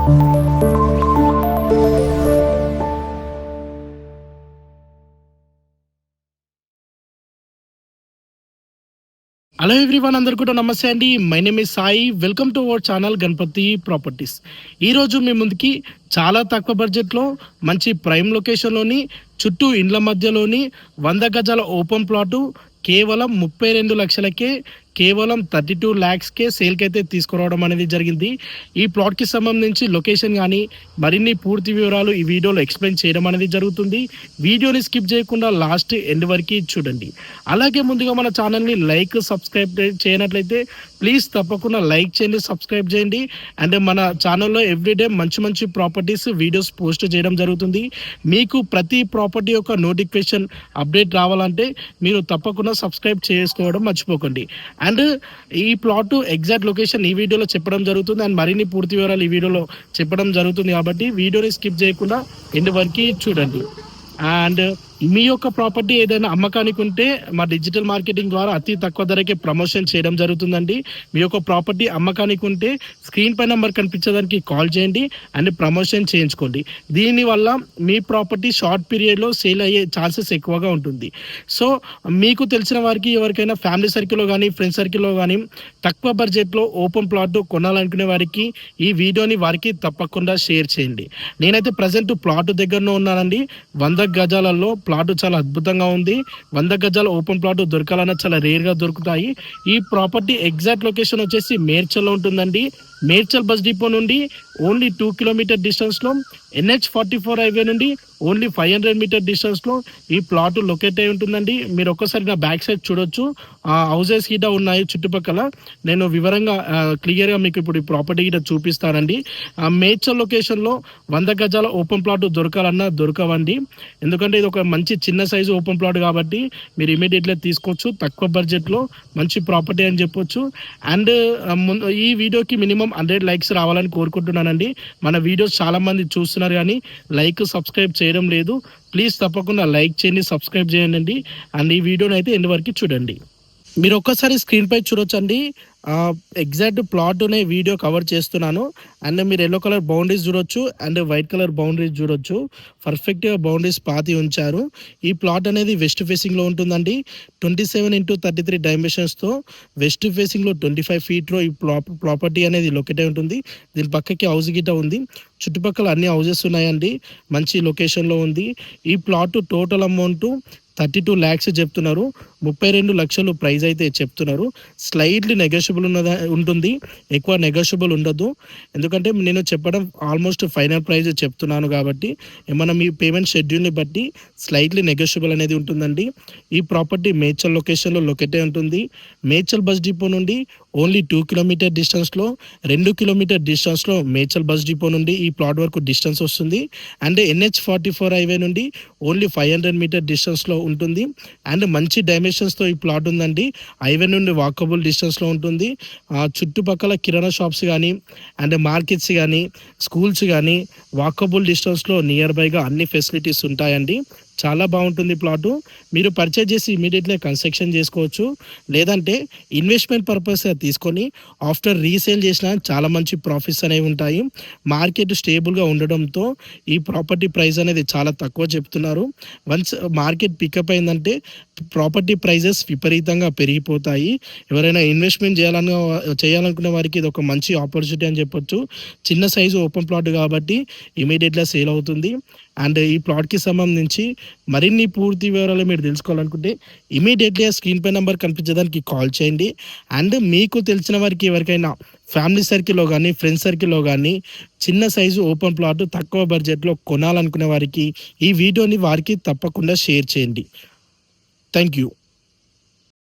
Hello everyone, అందరు కూడా నమస్తే అండి. My name is Sai. Welcome to our channel Ganapati properties. ఈరోజు మీ ముందుకి చాలా తక్కువ బడ్జెట్లో మంచి ప్రైమ్ లొకేషన్లోని చుట్టూ ఇండ్ల మధ్యలోని 100 గజాల ఓపెన్ ప్లాటు కేవలం 32 లక్షలకే, కేవలం 32 ల్యాక్స్కే సేల్కి అయితే తీసుకురావడం అనేది జరిగింది. ఈ ప్లాట్కి సంబంధించి లొకేషన్ కానీ మరిన్ని పూర్తి వివరాలు ఈ వీడియోలో ఎక్స్ప్లెయిన్ చేయడం అనేది జరుగుతుంది. వీడియోని స్కిప్ చేయకుండా లాస్ట్ ఎండ్ వరకు చూడండి. అలాగే ముందుగా మన ఛానల్ని లైక్, సబ్స్క్రైబ్ చేయనట్లయితే ప్లీజ్ తప్పకుండా లైక్ చేయండి, సబ్స్క్రైబ్ చేయండి. అండ్ మన ఛానల్లో ఎవ్రీడే మంచి మంచి ప్రాపర్టీస్ వీడియోస్ పోస్ట్ చేయడం జరుగుతుంది. మీకు ప్రతి ప్రాపర్టీ యొక్క నోటిఫికేషన్ అప్డేట్ రావాలంటే మీరు తప్పకుండా సబ్స్క్రైబ్ చేసుకోవడం మర్చిపోకండి. అండ్ ఈ ప్లాట్ ఎగ్జాక్ట్ లొకేషన్ ఈ వీడియోలో చెప్పడం జరుగుతుంది. అండ్ మరిన్ని పూర్తి వివరాలు ఈ వీడియోలో చెప్పడం జరుగుతుంది. కాబట్టి వీడియోని స్కిప్ చేయకుండా ఎండ్ వరకు చూడండి. అండ్ మీ యొక్క ప్రాపర్టీ ఏదైనా అమ్మకానికి ఉంటే మా డిజిటల్ మార్కెటింగ్ ద్వారా అతి తక్కువ ధరకే ప్రమోషన్ చేయడం జరుగుతుందండి. మీ యొక్క ప్రాపర్టీ అమ్మకానికి ఉంటే స్క్రీన్ పై నెంబర్ కనిపించడానికి కాల్ చేయండి అండ్ ప్రమోషన్ చేయించుకోండి. దీనివల్ల మీ ప్రాపర్టీ షార్ట్ పీరియడ్లో సేల్ అయ్యే ఛాన్సెస్ ఎక్కువగా ఉంటుంది. సో మీకు తెలిసిన వారికి ఎవరికైనా ఫ్యామిలీ సర్కిల్లో కానీ ఫ్రెండ్స్ సర్కిల్లో కానీ తక్కువ బడ్జెట్లో ఓపెన్ ప్లాట్ కొనాలనుకునే వారికి ఈ వీడియోని వారికి తప్పకుండా షేర్ చేయండి. నేనైతే ప్రజెంట్ ప్లాట్ దగ్గరలో ఉన్నానండి. 100 గజాలలో ప్లాట్ చాలా అద్భుతంగా ఉంది. 100 గజాల ఓపెన్ ప్లాట్ దొరకాలన్నా చాలా రేర్గా దొరుకుతాయి. ఈ ప్రాపర్టీ ఎగ్జాక్ట్ లొకేషన్ వచ్చేసి మేడ్చల్లో ఉంటుందండి. మేడ్చల్ బస్ డిపో నుండి ఓన్లీ 2 కిలోమీటర్ డిస్టెన్స్లో, NH44 హైవే నుండి ఓన్లీ 500 మీటర్ డిస్టెన్స్లో ఈ ప్లాట్ లొకేట్ అయి ఉంటుందండి. మీరు ఒక్కసారి నా బ్యాక్ సైడ్ చూడొచ్చు. హౌసెస్ గిట ఉన్నాయి చుట్టుపక్కల. నేను వివరంగా క్లియర్గా మీకు ఇప్పుడు ఈ ప్రాపర్టీ గిట చూపిస్తానండి. మేడ్చల్ లొకేషన్లో 100 గజాల ఓపెన్ ప్లాట్ దొరకాలన్నా దొరకవండి. ఎందుకంటే ఇది ఒక మంచి చిన్న సైజు ఓపెన్ ప్లాట్ కాబట్టి మీరు ఇమీడియట్లీ తీసుకోవచ్చు. తక్కువ బడ్జెట్లో మంచి ప్రాపర్టీ అని చెప్పొచ్చు. అండ్ ఈ వీడియోకి మినిమం 100 లైక్స్ రావాలని కోరుకుంటున్నానండి. మన వీడియోస్ చాలామంది చూస్తున్నారు కానీ లైక్, సబ్స్క్రైబ్ చేయడం లేదు. ప్లీజ్ తప్పకుండా లైక్ చేయండి, సబ్స్క్రైబ్ చేయండి. అండ్ ఈ వీడియోని అయితే ఎండ్ వరకు చూడండి. మీరు ఒక్కసారి స్క్రీన్ పై చూడొచ్చండి. ఎగ్జాక్ట్ ప్లాట్ అనే వీడియో కవర్ చేస్తున్నాను. అండ్ మీరు ఎల్లో కలర్ బౌండరీస్ చూడొచ్చు అండ్ వైట్ కలర్ బౌండరీస్ చూడొచ్చు. పర్ఫెక్ట్గా బౌండరీస్ పాతి ఉంచారు. ఈ ప్లాట్ అనేది వెస్ట్ ఫేసింగ్లో ఉంటుందండి. 27x33 డైమెన్షన్స్తో వెస్ట్ ఫేసింగ్లో 25 ఫీట్లో ఈ ప్రాపర్టీ అనేది లొకేట్ అయి ఉంటుంది. దీని పక్కకి హౌస్ గిట ఉంది. చుట్టుపక్కల అన్ని హౌజెస్ ఉన్నాయండి. మంచి లొకేషన్లో ఉంది. ఈ ప్లాట్ టోటల్ అమౌంట్ 32 ల్యాక్స్ చెప్తున్నారు. 32 లక్షలు ప్రైస్ అయితే చెప్తున్నారు. స్లైట్లీ నెగోషియబుల్ ఉంటుంది, ఎక్కువ నెగోషియబుల్ ఉండదు. ఎందుకంటే నేను చెప్పడం ఆల్మోస్ట్ ఫైనల్ ప్రైస్ చెప్తున్నాను కాబట్టి ఏమన్నా మీ పేమెంట్ షెడ్యూల్ని బట్టి స్లైట్లీ నెగోషియబుల్ అనేది ఉంటుందండి. ఈ ప్రాపర్టీ మేడ్చల్ లొకేషన్లో లొకేట్ అయి ఉంటుంది. మేడ్చల్ బస్ డిపో నుండి ఓన్లీ 2 కిలోమీటర్ డిస్టెన్స్లో, 2 కిలోమీటర్ డిస్టెన్స్లో మేడ్చల్ బస్ డిపో నుండి ఈ ప్లాట్ వరకు డిస్టెన్స్ వస్తుంది. అండ్ NH44 హైవే నుండి ఓన్లీ 500 మీటర్ డిస్టెన్స్లో ఉంటుంది. అండ్ మంచి డైమెన్షన్స్తో ఈ ప్లాట్ ఉందండి. హైవే నుండి వాకబుల్ డిస్టెన్స్లో ఉంటుంది. చుట్టుపక్కల కిరాణా షాప్స్ కానీ అండ్ మార్కెట్స్ కానీ స్కూల్స్ కానీ వాకబుల్ డిస్టెన్స్లో నియర్ బైగా అన్ని ఫెసిలిటీస్ ఉంటాయండి. చాలా బాగుంటుంది ప్లాటు. మీరు పర్చేజ్ చేసి ఇమీడియట్లీ కన్స్ట్రక్షన్ చేసుకోవచ్చు. లేదంటే ఇన్వెస్ట్మెంట్ పర్పస్ తీసుకొని ఆఫ్టర్ రీసేల్ చేసిన చాలా మంచి ప్రాఫిట్స్ అనేవి ఉంటాయి. మార్కెట్ స్టేబుల్గా ఉండడంతో ఈ ప్రాపర్టీ ప్రైస్ అనేది చాలా తక్కువ చెప్తున్నారు. వన్స్ మార్కెట్ పికప్ అయిందంటే ప్రాపర్టీ ప్రైజెస్ విపరీతంగా పెరిగిపోతాయి. ఎవరైనా ఇన్వెస్ట్మెంట్ చేయాలనుకునే వారికి ఇది ఒక మంచి ఆపర్చునిటీ అని చెప్పొచ్చు. చిన్న సైజు ఓపెన్ ప్లాట్ కాబట్టి ఇమీడియట్గా సేల్ అవుతుంది. అండ్ ఈ ప్లాట్కి సంబంధించి మరిన్ని పూర్తి వివరాలు మీరు తెలుసుకోవాలనుకుంటే ఇమీడియట్లీ స్క్రీన్ పై నెంబర్ కనిపించడానికి కాల్ చేయండి. అండ్ మీకు తెలిసిన వారికి ఎవరికైనా ఫ్యామిలీ సర్కిల్లో కానీ ఫ్రెండ్స్ సర్కిల్లో కానీ చిన్న సైజు ఓపెన్ ప్లాట్ తక్కువ బడ్జెట్లో కొనాలనుకునే వారికి ఈ వీడియోని వారికి తప్పకుండా షేర్ చేయండి. Thank you.